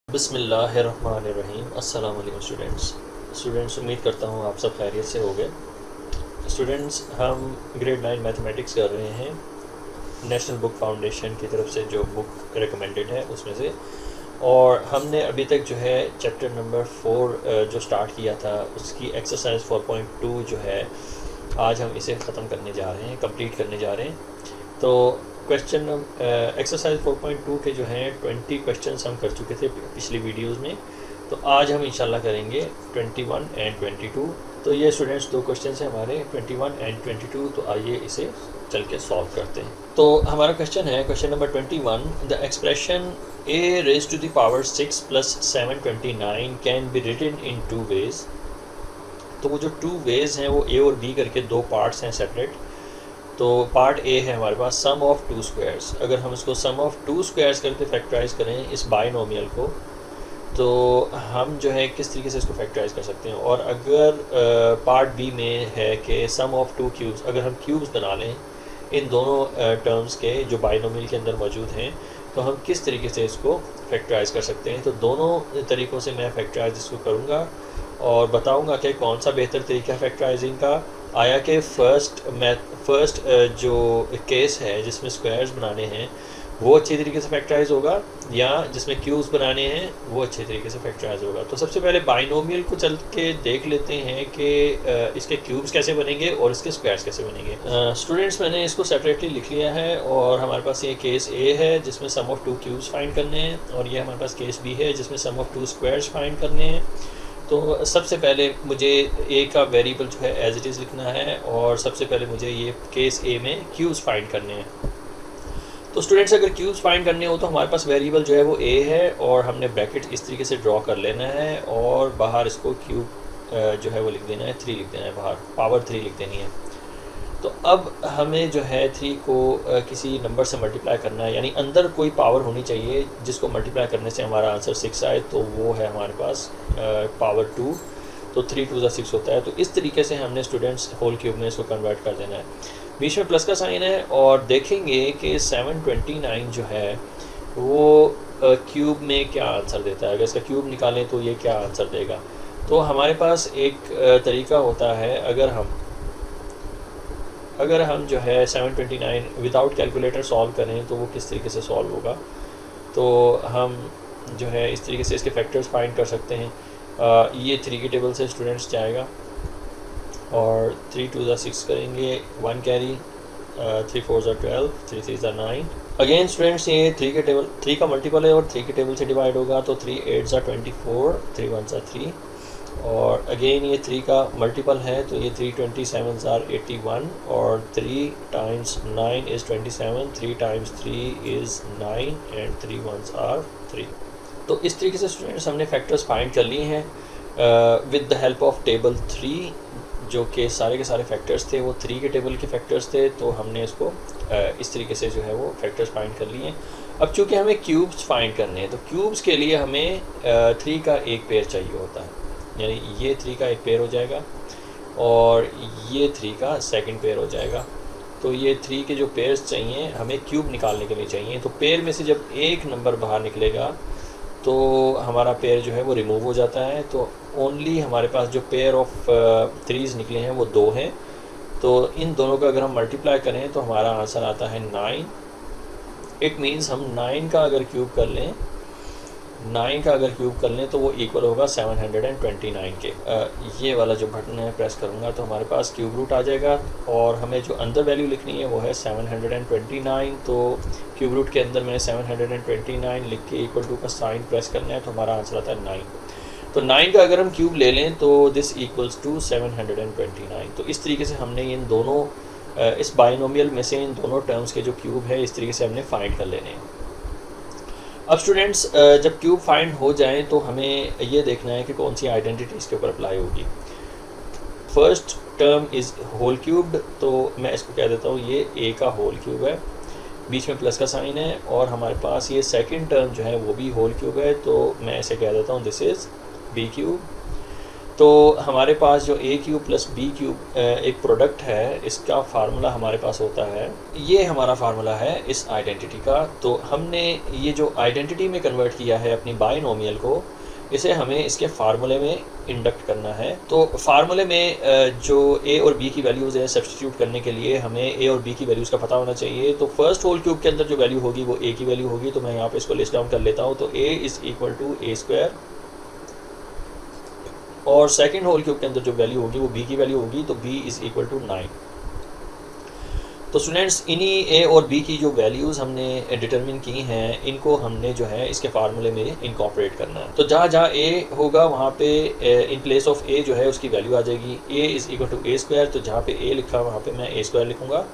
बिस्मिल्लाहिर्रहमानिर्रहीम। अस्सलाम वालेकुम स्टूडेंट्स, उम्मीद करता हूँ आप सब खैरियत से होंगे। स्टूडेंट्स, हम ग्रेड 9 मैथमेटिक्स कर रहे हैं नेशनल बुक फाउंडेशन की तरफ से जो बुक रिकमेंडेड है उसमें से, और हमने अभी तक जो है चैप्टर नंबर 4 जो स्टार्ट किया था उसकी एक्सरसाइज 4.2 जो है आज हम इसे ख़त्म करने जा रहे हैं, कंप्लीट करने जा रहे हैं। तो क्वेश्चन एक्सरसाइज 4.2 के जो हैं 20 क्वेश्चंस हम कर चुके थे पिछली वीडियोस में, तो आज हम इंशाल्लाह करेंगे 21 एंड 22। तो ये स्टूडेंट्स दो क्वेश्चंस हैं हमारे 21 एंड 22, तो आइए इसे चल के सॉल्व करते हैं। तो हमारा क्वेश्चन है question number 21, the expression a raised to the power 6 plus 729 can be written in 2 ways। तो वो जो 2 ways हैं वो a और b करके दो पार्ट्स हैं सेपरेट। तो पार्ट ए है हमारे पास सम ऑफ 2 स्क्वायर्स। अगर हम इसको सम ऑफ 2 स्क्वायर्स करके फैक्टराइज करें इस बाइनोमियल को, तो हम जो है किस तरीके से इसको फैक्टराइज कर सकते हैं। और अगर पार्ट बी में है कि सम ऑफ 2 क्यूब्स, अगर हम क्यूब्स बना लें इन दोनों टर्म्स के जो बाइनोमियल के अंदर मौजूद हैं, तो हम किस तरीके से इसको फैक्टराइज कर सकते हैं। तो दोनों तरीक़ों से मैं फैक्टराइज इसको करूँगा और बताऊँगा कि कौन सा बेहतर तरीका है फैक्टराइजिंग का। आया कि फ़र्स्ट जो केस है जिसमें स्क्वायर्स बनाने हैं वो अच्छी तरीके से फैक्टराइज होगा, या जिसमें क्यूब्स बनाने हैं वो अच्छे तरीके से फैक्टराइज होगा। तो सबसे पहले बाइनोमियल को चल के देख लेते हैं कि इसके क्यूब्स कैसे बनेंगे और इसके स्क्वायर्स कैसे बनेंगे। स्टूडेंट्स, मैंने इसको सेपरेटली लिख लिया है और हमारे पास ये केस ए है जिसमें सम ऑफ 2 क्यूब्स फाइंड करने हैं, और ये हमारे पास केस बी है जिसमें सम ऑफ 2 स्क्वायर्स फाइंड करने हैं। तो सबसे पहले मुझे ए का वेरिएबल जो है एज इट इज़ लिखना है, और सबसे पहले मुझे ये केस ए में क्यूब्स फाइंड करने हैं। तो स्टूडेंट्स, अगर क्यूब्स फाइंड करने हो तो हमारे पास वेरिएबल जो है वो ए है, और हमने ब्रैकेट इस तरीके से ड्रॉ कर लेना है, और बाहर इसको क्यूब जो है वो लिख देना है, 3 लिख देना है, बाहर पावर 3 लिख देनी है। तो अब हमें जो है 3 को किसी नंबर से मल्टीप्लाई करना है, यानी अंदर कोई पावर होनी चाहिए जिसको मल्टीप्लाई करने से हमारा आंसर 6 आए, तो वो है हमारे पास पावर 2। तो 3 2 6 होता है। तो इस तरीके से हमने स्टूडेंट्स होल क्यूब में इसको कन्वर्ट कर देना है। बीच में प्लस का साइन है, और देखेंगे कि 729 जो है वो क्यूब में क्या आंसर देता है। अगर इसका क्यूब निकालें तो ये क्या आंसर देगा। तो हमारे पास एक तरीका होता है, अगर हम जो है 729 विदाउट कैलकुलेटर सॉल्व करें तो वो किस तरीके से सॉल्व होगा। तो हम जो है इस तरीके से इसके फैक्टर्स फाइंड कर सकते हैं। ये 3 की टेबल से स्टूडेंट्स जाएगा, और 3 2 6 करेंगे, 1 कैरी, 3 4 12, 3 3 9। अगेन स्टूडेंट्स, ये 3 का मल्टीपल है और 3 की टेबल से डिवाइड होगा, तो 3 8 24, 3 1 3। और अगेन ये 3 का मल्टीपल है, तो ये 3 27 81, और 3 times 9 is 27, 3 times 3 is 9, and 3 1s are 3। तो इस तरीके से स्टूडेंट्स हमने फैक्टर्स फाइंड कर लिए हैं with the help of table 3, जो कि सारे के सारे फैक्टर्स थे वो 3 के टेबल के फैक्टर्स थे। तो हमने इसको इस तरीके से जो है वो फैक्टर्स फाइंड कर लिए हैं। अब चूँकि हमें क्यूब्स फाइंड करने हैं, तो क्यूब्स के लिए हमें 3 का एक पेयर चाहिए होता है, यानी ये 3 का एक पेयर हो जाएगा और ये 3 का सेकंड पेयर हो जाएगा। तो ये 3 के जो पेयर्स चाहिए हमें क्यूब निकालने के लिए चाहिए। तो पेयर में से जब एक नंबर बाहर निकलेगा तो हमारा पेयर जो है वो रिमूव हो जाता है। तो ओनली हमारे पास जो पेयर ऑफ 3s निकले हैं वो 2 हैं। तो इन दोनों का अगर हम मल्टीप्लाई करें तो हमारा आंसर आता है 9। इट मीन्स हम 9 का अगर क्यूब कर लें, 9 का अगर क्यूब कर लें तो वो इक्वल होगा 729 के। ये वाला जो बटन है प्रेस करूँगा तो हमारे पास क्यूब रूट आ जाएगा, और हमें जो अंदर वैल्यू लिखनी है वो है 729। तो क्यूब रूट के अंदर मैंने 729 लिख के इक्वल टू का साइन प्रेस करना है, तो हमारा आंसर आता है 9। तो 9 का अगर हम क्यूब ले लें तो दिस इक्वल्स टू 729। तो इस तरीके से हमने इन दोनों इस बाइनोमियल में से इन दोनों टर्म्स के जो क्यूब है इस तरीके से हमने फाइंड कर लेने हैं। अब स्टूडेंट्स, जब क्यूब फाइंड हो जाए तो हमें ये देखना है कि कौन सी आइडेंटिटी इसके ऊपर अप्लाई होगी। First term is whole cubed, तो मैं इसको कह देता हूँ ये ए का होल क्यूब है, बीच में प्लस का साइन है, और हमारे पास ये सेकंड टर्म जो है वो भी होल क्यूब है, तो मैं इसे कह देता हूँ दिस इज़ बी क्यूब। तो हमारे पास जो ए क्यूब प्लस बी क्यूब एक प्रोडक्ट है, इसका फार्मूला हमारे पास होता है, ये हमारा फार्मूला है इस आइडेंटिटी का। तो हमने ये जो आइडेंटिटी में कन्वर्ट किया है अपनी बाइनोमियल को, इसे हमें इसके फार्मूले में इंडक्ट करना है। तो फार्मूले में जो ए और बी की वैल्यूज़ है, सब्स्टिट्यूट करने के लिए हमें ए और बी की वैल्यूज़ का पता होना चाहिए। तो फर्स्ट होल क्यूब के अंदर जो वैल्यू होगी वो ए की वैल्यू होगी। तो मैं यहाँ पे इसको लिस्ट डाउन कर लेता हूँ। तो A is equal to A square, और सेकेंड होल क्यूब के अंदर जो वैल्यू होगी वो बी की वैल्यू होगी। तो बी इज़ इक्वल टू 9। तो स्टूडेंट्स, इन्हीं ए और बी की जो वैल्यूज़ हमने डिटरमिन की हैं, इनको हमने जो है इसके फार्मूले में इनकॉर्पोरेट करना है। तो जहाँ जहाँ ए होगा वहाँ पे इन प्लेस ऑफ ए जो है उसकी वैल्यू आ जाएगी। A is equal to A square, तो जहाँ पे ए लिखा है वहाँ पे मैं ए स्क्वायर लिखूँगा,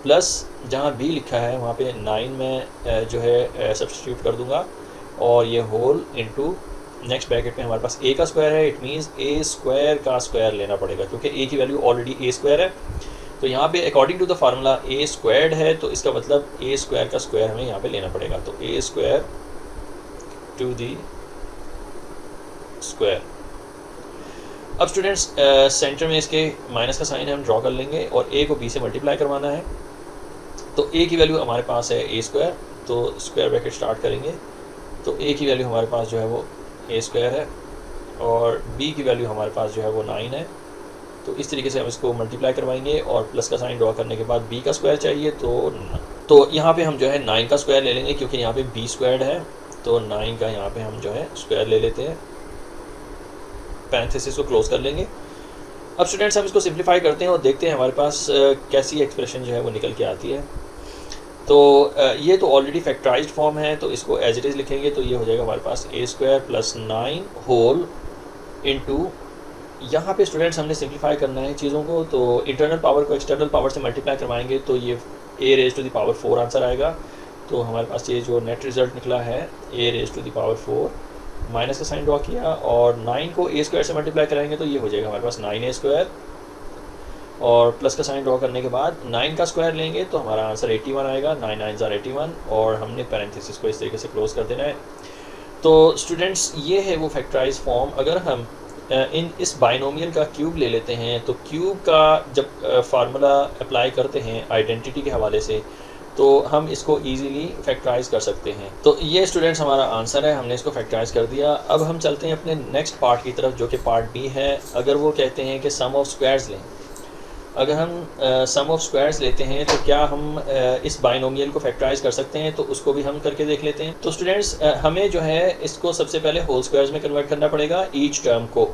प्लस जहाँ बी लिखा है वहाँ पे 9 में जो है सब्स्टिट्यूट कर दूँगा, और ये होल इनटू नेक्स्ट ब्रैकेट में हमारे पास ए का स्क्वायर है। इट मीन्स ए स्क्वायर का स्क्वायर लेना पड़ेगा, क्योंकि ए की वैल्यू ऑलरेडी ए स्क्वायर है। तो यहाँ पे according to the formula a squared है, तो इसका मतलब ए स्क्वायर का स्क्वायर हमें यहाँ पे लेना पड़ेगा। तो ए स्क्वायर टू दी स्क्वायर। अब स्टूडेंट्स, सेंटर में इसके माइनस का साइन हम ड्रॉ कर लेंगे, और ए को बी से मल्टीप्लाई करवाना है। तो ए की वैल्यू हमारे पास है ए स्क्वायर, तो स्क्वायर ब्रैकेट स्टार्ट करेंगे। तो ए की वैल्यू हमारे पास जो है वो ए स्क्वायर है, और बी की वैल्यू हमारे पास जो है वो 9 है। तो इस तरीके से हम इसको मल्टीप्लाई करवाएंगे, और प्लस का साइन ड्रॉ करने के बाद बी का स्क्वायर चाहिए। तो यहाँ पे हम जो है 9 का स्क्वायर ले लेंगे, क्योंकि यहाँ पे बी स्क्वायर्ड है। तो 9 का यहाँ पे हम जो है स्क्वायर ले लेते हैं, पैरेंथेसिस को क्लोज कर लेंगे। अब स्टूडेंट्स, हम इसको सिंप्लीफाई करते हैं और देखते हैं हमारे पास कैसी एक्सप्रेशन जो है वो निकल के आती है। तो ये तो ऑलरेडी फैक्टराइज्ड फॉर्म है, तो इसको एज इट इज़ लिखेंगे। तो ये हो जाएगा हमारे पास ए स्क्वायर प्लस 9 होल इनटू, यहाँ पे स्टूडेंट्स हमने सिंप्लीफाई करना है चीज़ों को। तो इंटरनल पावर को एक्सटर्नल पावर से मल्टीप्लाई करवाएंगे, तो ये A raise to the power 4 answer आएगा। तो हमारे पास ये जो नेट रिजल्ट निकला है A raise to the power 4, minus का साइन ड्रॉ किया, और 9 को ए स्क्वायर से मल्टीप्लाई कराएंगे, तो ये हो जाएगा हमारे पास 9a स्क्वायर, और प्लस का साइन ड्रॉ करने के बाद 9 का स्क्वायर लेंगे, तो हमारा आंसर 81 आएगा। 9 9s are 81, और हमने पैरेंथेसिस को इस तरीके से क्लोज कर देना है। तो स्टूडेंट्स, ये है वो फैक्टराइज फॉर्म। अगर हम इस बाइनोमियल का क्यूब ले लेते हैं, तो क्यूब का जब फार्मूला अप्लाई करते हैं आइडेंटिटी के हवाले से, तो हम इसको इजीली फैक्टराइज कर सकते हैं। तो ये स्टूडेंट्स हमारा आंसर है, हमने इसको फैक्टराइज कर दिया। अब हम चलते हैं अपने नेक्स्ट पार्ट की तरफ, जो कि पार्ट बी है। अगर वो कहते हैं कि सम ऑफ स्क्वायर्स लें, अगर हम सम ऑफ स्क्वायर्स लेते हैं, तो क्या हम इस बाइनोमियल को फैक्टराइज कर सकते हैं? तो उसको भी हम करके देख लेते हैं। तो स्टूडेंट्स, हमें जो है इसको सबसे पहले होल स्क्वायर्स में कन्वर्ट करना पड़ेगा ईच टर्म को।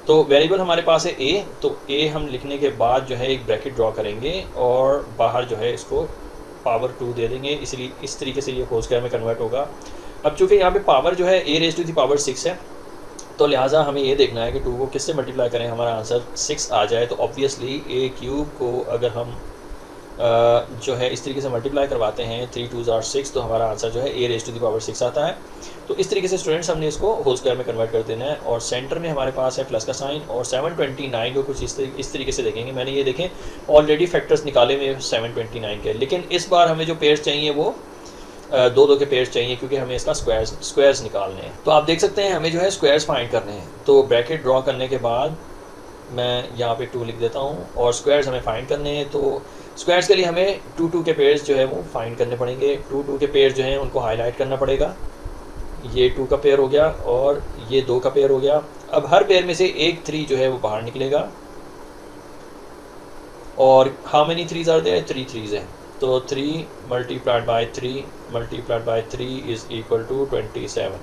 तो वेरिएबल हमारे पास है ए, तो ए हम लिखने के बाद जो है एक ब्रैकेट ड्रॉ करेंगे, और बाहर जो है इसको पावर 2 दे देंगे, इसलिए इस तरीके से ये होल स्क्वायर में कन्वर्ट होगा। अब चूँकि यहाँ पे पावर जो है A raise to the power 6 है, तो लिहाजा हमें ये देखना है कि 2 को किससे मल्टीप्लाई करें हमारा आंसर 6 आ जाए। तो ऑब्वियसली ए क्यूब को अगर हम जो है इस तरीके से मल्टीप्लाई करवाते हैं, 3 2s are 6, तो हमारा आंसर जो है A raise to the power 6 आता है। तो इस तरीके से स्टूडेंट्स हमने इसको होल स्क्वायर में कन्वर्ट कर देना है, और सेंटर में हमारे पास है प्लस का साइन, और 729 को कुछ इस तरीके से देखेंगे। मैंने ये देखें ऑलरेडी फैक्टर्स निकाले हुए 729 के, लेकिन इस बार हमें जो पेयर्स चाहिए वो 2 के पेयर्स चाहिए, क्योंकि हमें इसका स्क्वायर्स निकालने हैं। तो आप देख सकते हैं हमें जो है स्क्वायर्स फाइंड करने हैं। तो ब्रैकेट ड्रॉ करने के बाद मैं यहाँ पे 2 लिख देता हूँ, और स्क्वायर्स हमें फाइंड करने हैं। तो स्क्वायर्स के लिए हमें 2 के पेयर्स जो है वो फाइंड करने पड़ेंगे। 2 के पेयर्स जो हैं उनको हाईलाइट करना पड़ेगा। ये 2 का पेयर हो गया, और ये 2 का पेयर हो गया। अब हर पेयर में से एक 3 जो है वो बाहर निकलेगा, और how many 3s are there? 3 3s हैं। तो 3 multiplied by 3 multiplied by 3 is equal to 27।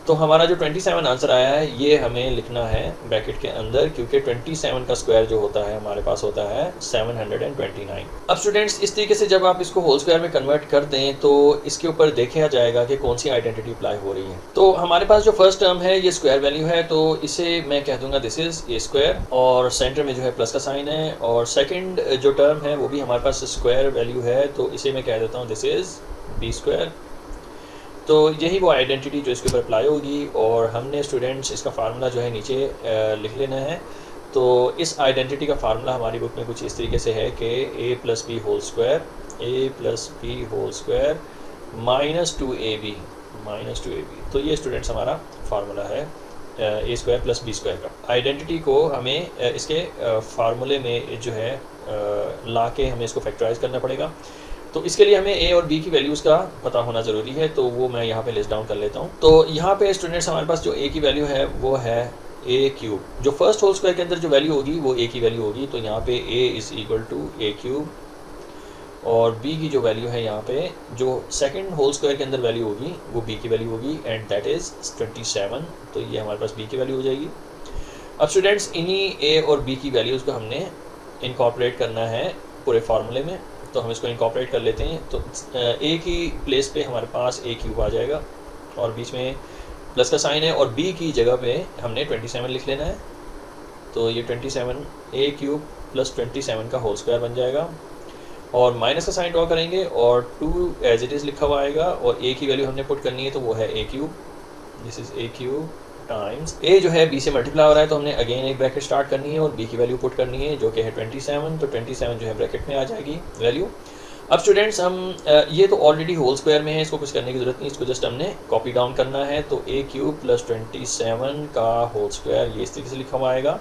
तो हमारा जो 27 आंसर आया है, ये हमें लिखना है ब्रैकेट के अंदर, क्योंकि 27 का स्क्वायर जो होता है हमारे पास होता है 729। अब स्टूडेंट्स, इस तरीके से जब आप इसको होल स्क्वायर में कन्वर्ट कर दें, तो इसके ऊपर देखा जाएगा कि कौन सी आइडेंटिटी अप्लाई हो रही है। तो हमारे पास जो फर्स्ट टर्म है ये स्क्वायर वैल्यू है, तो इसे मैं कह दूंगा दिस इज़ ए स्क्वायर, और सेंटर में जो है प्लस का साइन है। और सेकेंड जो टर्म है वो भी हमारे पास स्क्वायर वैल्यू है, तो इसे मैं कह देता हूँ दिस इज़ बी स्क्वायर। तो यही वो आइडेंटिटी जो इसके ऊपर अप्लाई होगी, और हमने स्टूडेंट्स इसका फार्मूला जो है नीचे लिख लेना है। तो इस आइडेंटिटी का फार्मूला हमारी बुक में कुछ इस तरीके से है कि a plus b whole square, a plus b whole square minus 2ab। तो ये स्टूडेंट्स हमारा फार्मूला है a square plus b square का। आइडेंटिटी को हमें इसके फार्मूले में जो है ला के हमें इसको फैक्टराइज करना पड़ेगा। तो इसके लिए हमें ए और बी की वैल्यूज़ का पता होना ज़रूरी है, तो वो मैं यहाँ पे लिस्ट डाउन कर लेता हूँ। तो यहाँ पे स्टूडेंट्स हमारे पास जो ए की वैल्यू है वो है ए क्यूब। जो फर्स्ट होल स्क्वायर के अंदर जो वैल्यू होगी वो ए की वैल्यू होगी, तो यहाँ पे a is equal to a cube, और बी की जो वैल्यू है यहाँ पे जो सेकंड होल स्क्वायर के अंदर वैल्यू होगी वो बी की वैल्यू होगी, एंड दैट इज़ 27। तो ये हमारे पास बी की वैल्यू हो जाएगी। अब स्टूडेंट्स इन्हीं ए और बी की वैल्यूज़ को हमने इनकॉर्पोरेट करना है पूरे फार्मूले में, तो हम इसको इनकॉर्पोरेट कर लेते हैं। तो ए की प्लेस पे हमारे पास ए क्यूब आ जाएगा और बीच में प्लस का साइन है, और बी की जगह पे हमने 27 लिख लेना है। तो ये 27 ए क्यूब प्लस 27 का होल स्क्वायर बन जाएगा, और माइनस का साइन ड्रॉ करेंगे और 2 एज इट इज़ लिखा हुआ आएगा, और ए की वैल्यू हमने पुट करनी है तो वो है A cube, this is A cube times A जो है बी से मल्टीप्लाई हो रहा है, तो हमने अगेन एक ब्रैकेट स्टार्ट करनी है और बी की वैल्यू पुट करनी है जो कि है 27। तो 27 जो है ब्रैकेट में आ जाएगी वैल्यू। अब स्टूडेंट्स हम ये तो ऑलरेडी होल स्क्वायर में है, इसको कुछ करने की ज़रूरत नहीं, इसको जस्ट हमने कॉपी डाउन करना है। तो ए क्यूब प्लस 27 का होल स्क्वायर ये इस तरीके से लिखा हुआ आएगा,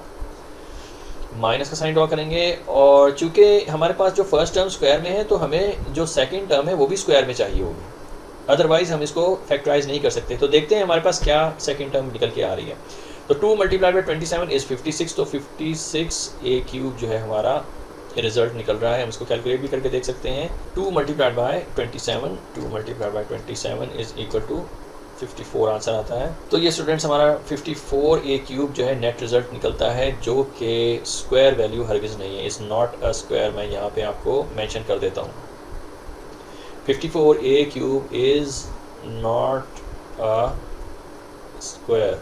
माइनस का साइन ड्रॉ करेंगे, और चूँकि हमारे पास जो फर्स्ट टर्म स्क्वायर में है तो हमें जो सेकंड टर्म है वो भी स्क्वायर में चाहिए होगी, अदरवाइज़ हम इसको फैक्टराइज नहीं कर सकते। तो देखते हैं हमारे पास क्या सेकंड टर्म निकल के आ रही है। तो 2 मल्टीप्लाइड बाई 27 इज़ 56, तो 56 ए क्यूब जो है हमारा रिजल्ट निकल रहा है। हम इसको कैलकुलेट भी करके देख सकते हैं। 2 multiplied by 27, 2 multiplied by 27 is equal to 54 answer आता है। तो ये स्टूडेंट्स हमारा 54 ए क्यूब जो है नेट रिजल्ट निकलता है, जो कि स्क्वायर वैल्यू हरगिज़ नहीं है, इज़ नॉट अ स्क्वायर। मैं यहाँ पे आपको मेंशन कर देता हूँ, 54 A cube is not a square.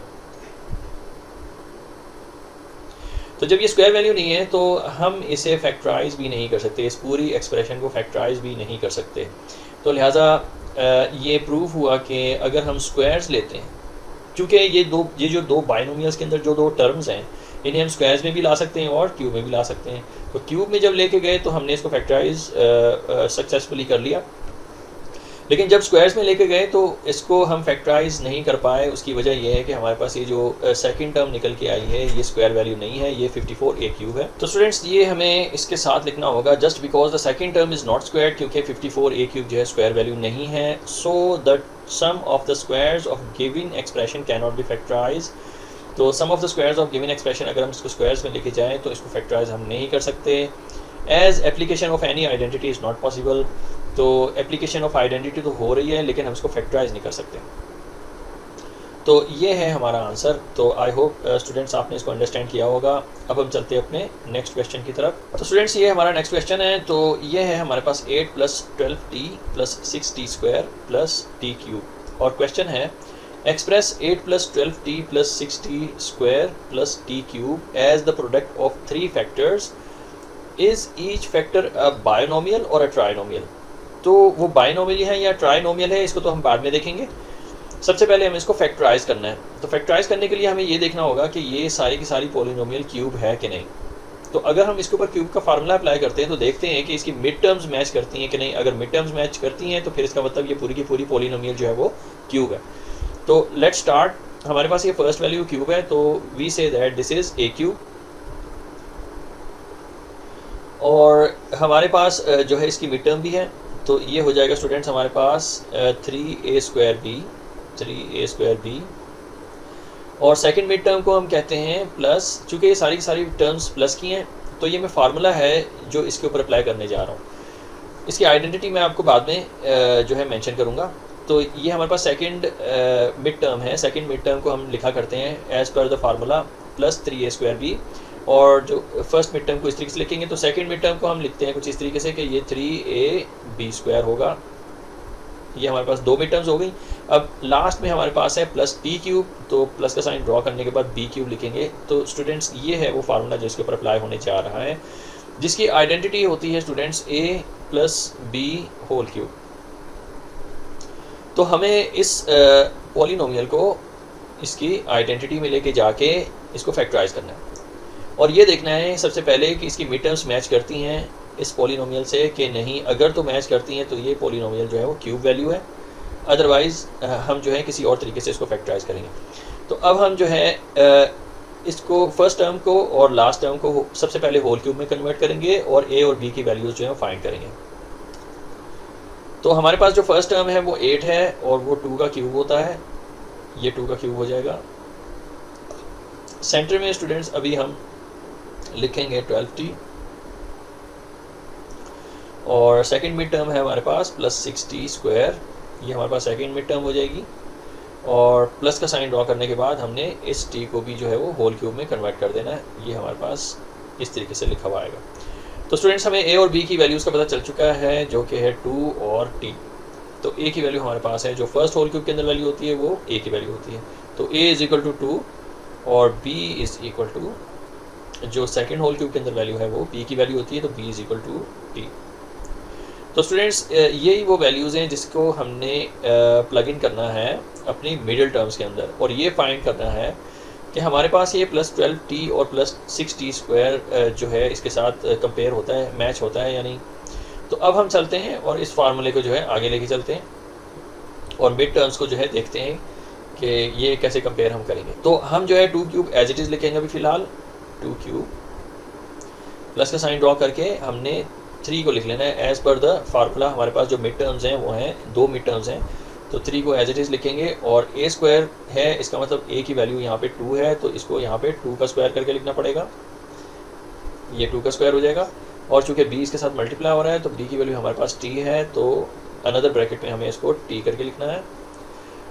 तो जब ये स्क्वायर वैल्यू नहीं है तो हम इसे फैक्टराइज भी नहीं कर सकते, इस पूरी एक्सप्रेशन को फैक्टराइज भी नहीं कर सकते। तो लिहाजा ये प्रूफ हुआ कि अगर हम स्क्वायर्स लेते हैं, चूँकि ये जो दो बाइनोमियल्स के अंदर जो दो टर्म्स हैं इन्हें हम स्क्वायर्स में भी ला सकते हैं और क्यूब में भी ला सकते हैं। तो क्यूब में जब लेके गए तो हमने इसको फैक्टराइज सक्सेसफुली कर लिया, लेकिन जब स्क्वायर्स में लेके गए तो इसको हम फैक्टराइज नहीं कर पाए। उसकी वजह यह है कि हमारे पास ये जो सेकंड टर्म निकल के आई है ये स्क्वायर वैल्यू नहीं है, ये 54 ए क्यूब है। तो स्टूडेंट्स ये हमें इसके साथ लिखना होगा, just because the second term is not square, क्योंकि 54 ए क्यूब जो है स्क्वायर वैल्यू नहीं है। So the sum of the squares of given expression can not be factorise. तो sum of the squares of given expression अगर हम इसको squares में लेके जाएँ तो इसको फैक्टराइज हम नहीं कर सकते। As application of any identity is not possible. तो एप्लीकेशन ऑफ आइडेंटिटी तो हो रही है लेकिन हम इसको फैक्टराइज नहीं कर सकते। तो ये है हमारा आंसर। तो आई होप स्टूडेंट्स आपने इसको अंडरस्टैंड किया होगा। अब हम चलते हैं अपने नेक्स्ट क्वेश्चन की तरफ। तो स्टूडेंट्स ये हमारा नेक्स्ट क्वेश्चन है। तो ये है हमारे पास 8 + 12t + 6t² + t क्यूब, और क्वेश्चन है express 8 + 12t + 6t² + t cube as the product of 3 factors. Is each factor a binomial और अ ट्राइनोमियल। तो वो बाइनोमियल है या ट्राइनोमियल है इसको तो हम बाद में देखेंगे। सबसे पहले हमें इसको फैक्टराइज करना है। तो फैक्टराइज करने के लिए हमें ये देखना होगा कि ये सारी की सारी पॉलिनोमियल क्यूब है कि नहीं। तो अगर हम इसके ऊपर क्यूब का फार्मूला अप्लाई करते हैं तो देखते हैं कि इसकी मिड टर्म्स मैच करती हैं कि नहीं। अगर मिड टर्म्स मैच करती हैं तो फिर इसका मतलब ये पूरी की पूरी पॉलिनोमियल जो है वो क्यूब है। तो लेट्स स्टार्ट। हमारे पास ये फर्स्ट वैल्यू क्यूब है, तो we say that this is A cube, और हमारे पास जो है इसकी मिड टर्म भी है। तो ये हो जाएगा स्टूडेंट्स हमारे पास 3a²b, और सेकंड मिड टर्म को हम कहते हैं प्लस। चूँकि ये सारी की सारी टर्म्स प्लस की हैं तो ये मैं फार्मूला है जो इसके ऊपर अप्लाई करने जा रहा हूँ। इसकी आइडेंटिटी मैं आपको बाद में जो है मेंशन करूँगा। तो ये हमारे पास सेकंड मिड टर्म है। सेकंड मिड टर्म को हम लिखा करते हैं as per the formula plus 3a²b, और जो फर्स्ट मिड टर्म को इस तरीके से लिखेंगे तो सेकंड मिड टर्म को हम लिखते हैं कुछ इस तरीके से कि ये 3ab² होगा। ये हमारे पास 2 मिड टर्म्स हो गई। अब लास्ट में हमारे पास है प्लस t क्यूब, तो प्लस का साइन ड्रॉ करने के बाद b क्यूब लिखेंगे। तो स्टूडेंट्स ये है वो फार्मूला जो इसके ऊपर अप्लाई होने जा रहा है, जिसकी आइडेंटिटी होती है students a + b whole cube. तो हमें इस पॉलिनोमियल को इसकी आइडेंटिटी में लेके जाके इसको फैक्टराइज करना है, और ये देखना है सबसे पहले कि इसकी मिड टर्म्स मैच करती हैं इस पॉलिनोमियल से कि नहीं। अगर तो मैच करती हैं तो ये पॉलिनोमियल जो है वो क्यूब वैल्यू है, अदरवाइज़ हम जो है किसी और तरीके से इसको फैक्टराइज करेंगे। तो अब हम जो है इसको फर्स्ट टर्म को और लास्ट टर्म को सबसे पहले होल क्यूब में कन्वर्ट करेंगे और ए और बी की वैल्यूज जो है फाइंड करेंगे। तो हमारे पास जो फर्स्ट टर्म है वो 8 है और वो 2 का क्यूब होता है, ये 2 का क्यूब हो जाएगा। सेंटर में स्टूडेंट्स अभी हम लिखेंगे 12t और सेकंड मिड टर्म है हमारे पास प्लस 6t स्क्वायर, ये हमारे पास सेकंड मिड टर्म हो जाएगी। और प्लस का साइन ड्रॉ करने के बाद हमने इस t को भी जो है वो होल क्यूब में कन्वर्ट कर देना है, ये हमारे पास इस तरीके से लिखा हुआ आएगा। तो स्टूडेंट्स हमें a और b की वैल्यूज़ का पता चल चुका है जो कि है 2 और t। तो a की वैल्यू हमारे पास है, जो फर्स्ट होल क्यूब के अंदर वैल्यू होती है वो a की वैल्यू होती है। तो a इज़ इक्वल टू 2 और b इज़ इक्वल टू जो सेकंड होल क्यूब के अंदर वैल्यू है वो b की वैल्यू होती है, तो b is equal to t। तो स्टूडेंट्स यही वो वैल्यूज़ हैं जिसको हमने प्लग इन करना है अपनी मिडिल टर्म्स के अंदर, और ये फाइंड करना है कि हमारे पास ये प्लस 12t और प्लस 6t स्क्वायर जो है इसके साथ कंपेयर होता है, मैच होता है या नहीं। तो अब हम चलते हैं और इस फार्मूले को जो है आगे लेके चलते हैं और मिड टर्म्स को जो है देखते हैं कि ये कैसे कंपेयर हम करेंगे। तो हम जो है 2 क्यूब एज इट इज़ लिखेंगे अभी फ़िलहाल, 2 क्यूब प्लस का साइन ड्रॉ करके हमने 3 को लिख लेना है एज़ पर द फार्मूला। हमारे पास जो मिड टर्म्स हैं वो हैं 2 मिड टर्म्स हैं, तो 3 को एज इट इज़ लिखेंगे और a स्क्वायर है, इसका मतलब a की वैल्यू यहाँ पे 2 है तो इसको यहाँ पे 2 का स्क्वायर करके लिखना पड़ेगा, ये 2 का स्क्वायर हो जाएगा। और चूँकि b इसके साथ मल्टीप्लाई हो रहा है तो b की वैल्यू हमारे पास t है, तो अनदर ब्रैकेट में हमें इसको t करके लिखना है।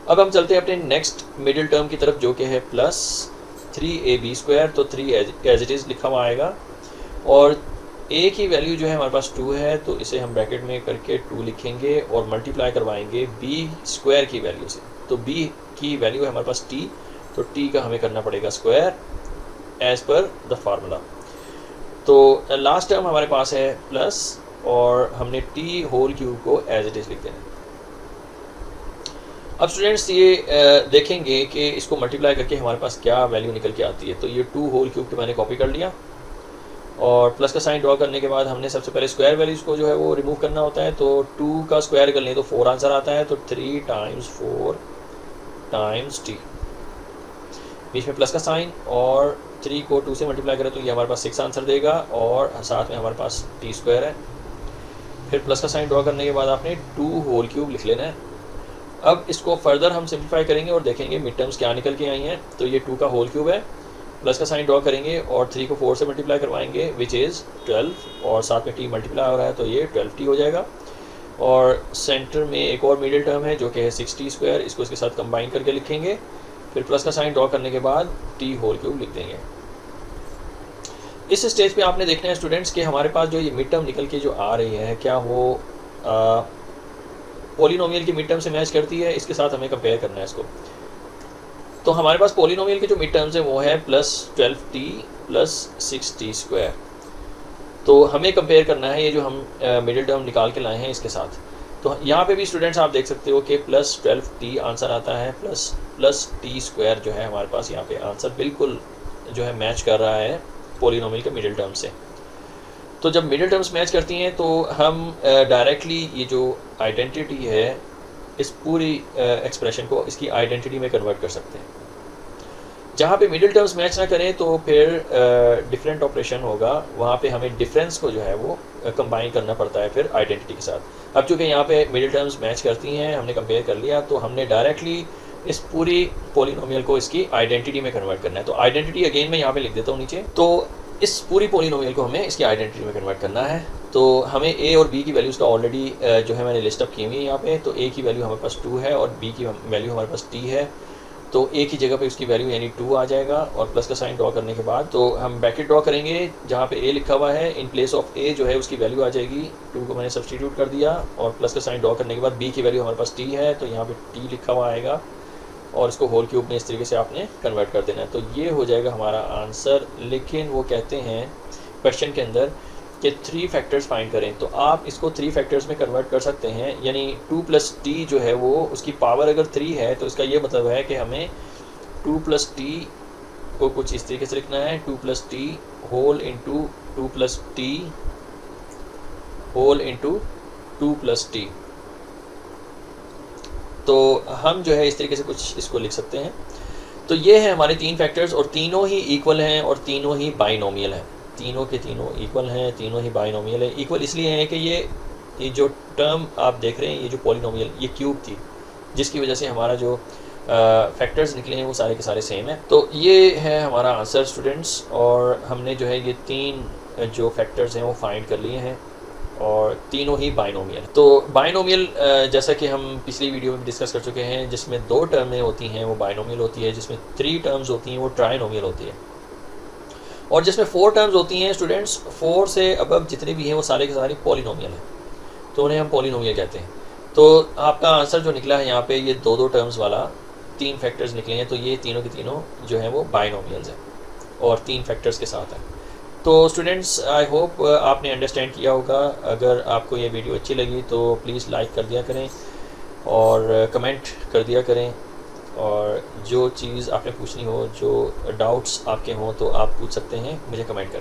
अब हम चलते हैं अपने नेक्स्ट मिडिल टर्म की तरफ जो कि है प्लस 3ab स्क्वायर, तो 3 एज इट इज़ लिखा हुआ आएगा और a की वैल्यू जो है हमारे पास 2 है तो इसे हम ब्रैकेट में करके 2 लिखेंगे और मल्टीप्लाई करवाएंगे b स्क्वायर की वैल्यू से। तो b की वैल्यू है हमारे पास t, तो t का हमें करना पड़ेगा square as per the formula. तो लास्ट टर्म हमारे पास है प्लस और हमने t होल क्यूब को एज इट इज़ लिख देना है। अब स्टूडेंट्स ये देखेंगे कि इसको मल्टीप्लाई करके हमारे पास क्या वैल्यू निकल के आती है। तो ये 2 होल क्यूब को मैंने कॉपी कर लिया और प्लस का साइन ड्रॉ करने के बाद हमने सबसे पहले स्क्वायर वैल्यूज़ को जो है वो रिमूव करना होता है। तो 2 का स्क्वायर कर लें तो 4 आंसर आता है, तो 3 टाइम्स 4 टाइम्स t, बीच में प्लस का साइन और 3 को 2 से मल्टीप्लाई करें तो ये हमारे पास 6 आंसर देगा और साथ में हमारे पास t स्क्वायर है। फिर प्लस का साइन ड्रॉ करने के बाद आपने 2 होल क्यूब लिख लेना है। अब इसको फर्दर हम सिंप्लीफाई करेंगे और देखेंगे मिड टर्म्स क्या निकल के आई हैं। तो ये 2 का होल क्यूब है, प्लस का साइन ड्रॉ करेंगे और 3 को 4 से मल्टीप्लाई करवाएंगे विच इज़ 12 और साथ में t मल्टीप्लाई हो रहा है तो ये 12t हो जाएगा। और सेंटर में एक और मिडिल टर्म है जो कि है 6t स्क्वायर, इसको इसके साथ कंबाइन करके लिखेंगे। फिर प्लस का साइन ड्रॉ करने के बाद t होल क्यूब लिख देंगे। इस स्टेज पे आपने देखना है स्टूडेंट्स कि हमारे पास जो ये मिड टर्म निकल के जो आ रही है क्या वो पॉलिनोमियल की मिड टर्म से मैच करती है, इसके साथ हमें कंपेयर करना है इसको। तो हमारे पास पॉलिनोमियल के जो मिड टर्म्स हैं वो है plus 12t plus 6t square. तो हमें कंपेयर करना है ये जो हम मिडिल टर्म निकाल के लाए हैं इसके साथ। तो यहाँ पे भी स्टूडेंट्स आप देख सकते हो कि प्लस 12t आंसर आता है, प्लस t स्क्वायर जो है हमारे पास यहाँ पे आंसर बिल्कुल जो है मैच कर रहा है पॉलिनोमियल के मिडिल टर्म से। तो जब मिडिल टर्म्स मैच करती हैं तो हम डायरेक्टली ये जो आइडेंटिटी है इस पूरी एक्सप्रेशन को इसकी आइडेंटिटी में कन्वर्ट कर सकते हैं। जहाँ पे मिडिल टर्म्स मैच ना करें तो फिर डिफरेंट ऑपरेशन होगा, वहाँ पे हमें डिफरेंस को जो है वो कंबाइन करना पड़ता है फिर आइडेंटिटी के साथ। अब चूँकि यहाँ पे मिडिल टर्म्स मैच करती हैं, हमने कंपेयर कर लिया, तो हमने डायरेक्टली इस पूरी पॉलिनोमियल को इसकी आइडेंटिटी में कन्वर्ट करना है। तो आइडेंटिटी अगेन मैं यहाँ पे लिख देता हूँ नीचे। तो इस पूरी पॉलिनोमियल को हमें इसकी आइडेंटिटी में कन्वर्ट करना है। तो हमें a और b की वैल्यूज़ का ऑलरेडी जो है मैंने लिस्ट अप की हुई है यहाँ पे। तो a की वैल्यू हमारे पास 2 है और b की वैल्यू हमारे पास t है। तो a की जगह पे उसकी वैल्यू यानी 2 आ जाएगा और प्लस का साइन ड्रॉ करने के बाद तो हम ब्रैकेट ड्रॉ करेंगे जहाँ पे a लिखा हुआ है, इन प्लेस ऑफ a जो है उसकी वैल्यू आ जाएगी 2 को मैंने सब्सटीट्यूट कर दिया और प्लस का साइन ड्रॉ करने के बाद b की वैल्यू हमारे पास t है तो यहाँ पे t लिखा हुआ आएगा और इसको होल क्यूब में इस तरीके से आपने कन्वर्ट कर देना है। तो ये हो जाएगा हमारा आंसर। लेकिन वो कहते हैं क्वेश्चन के अंदर कि 3 फैक्टर्स फाइंड करें, तो आप इसको 3 फैक्टर्स में कन्वर्ट कर सकते हैं। यानी 2 प्लस t जो है वो उसकी पावर अगर 3 है तो इसका ये मतलब है कि हमें 2 प्लस t को कुछ इस तरीके से लिखना है, 2 plus t whole into 2 plus t whole into 2 plus t। तो हम जो है इस तरीके से कुछ इसको लिख सकते हैं। तो ये है हमारे 3 फैक्टर्स और तीनों ही इक्वल हैं और तीनों ही बाइनोमियल हैं। तीनों के तीनों इक्वल हैं, तीनों ही बाइनोमियल है। इक्वल इसलिए है कि ये जो टर्म आप देख रहे हैं, ये जो पॉलिनोमियल, ये क्यूब थी, जिसकी वजह से हमारा जो फैक्टर्स निकले हैं वो सारे के सारे सेम हैं। तो ये है हमारा आंसर स्टूडेंट्स, और हमने जो है ये 3 जो फैक्टर्स हैं वो फाइंड कर लिए हैं और तीनों ही बाइनोमियल। तो बाइनोमियल जैसा कि हम पिछली वीडियो में डिस्कस कर चुके हैं, जिसमें 2 टर्में होती हैं वो बाइनोमियल होती है, जिसमें 3 टर्म्स होती हैं वो ट्राइनोमियल होती है, और जिसमें 4 टर्म्स होती हैं स्टूडेंट्स, 4 से अबव जितने भी हैं वो सारे के सारे पॉलिनोमियल हैं, तो उन्हें हम पॉलिनोमियल कहते हैं। तो आपका आंसर जो निकला है यहाँ पे ये 2-2 टर्म्स वाला 3 फैक्टर्स निकले हैं, तो ये तीनों के तीनों जो हैं वो बाइनोमियल्स हैं और 3 फैक्टर्स के साथ हैं। तो स्टूडेंट्स आई होप आपने अंडरस्टैंड किया होगा। अगर आपको ये वीडियो अच्छी लगी तो प्लीज़ लाइक कर दिया करें और कमेंट कर दिया करें, और जो चीज़ आपने पूछनी हो, जो डाउट्स आपके हों, तो आप पूछ सकते हैं मुझे कमेंट कर।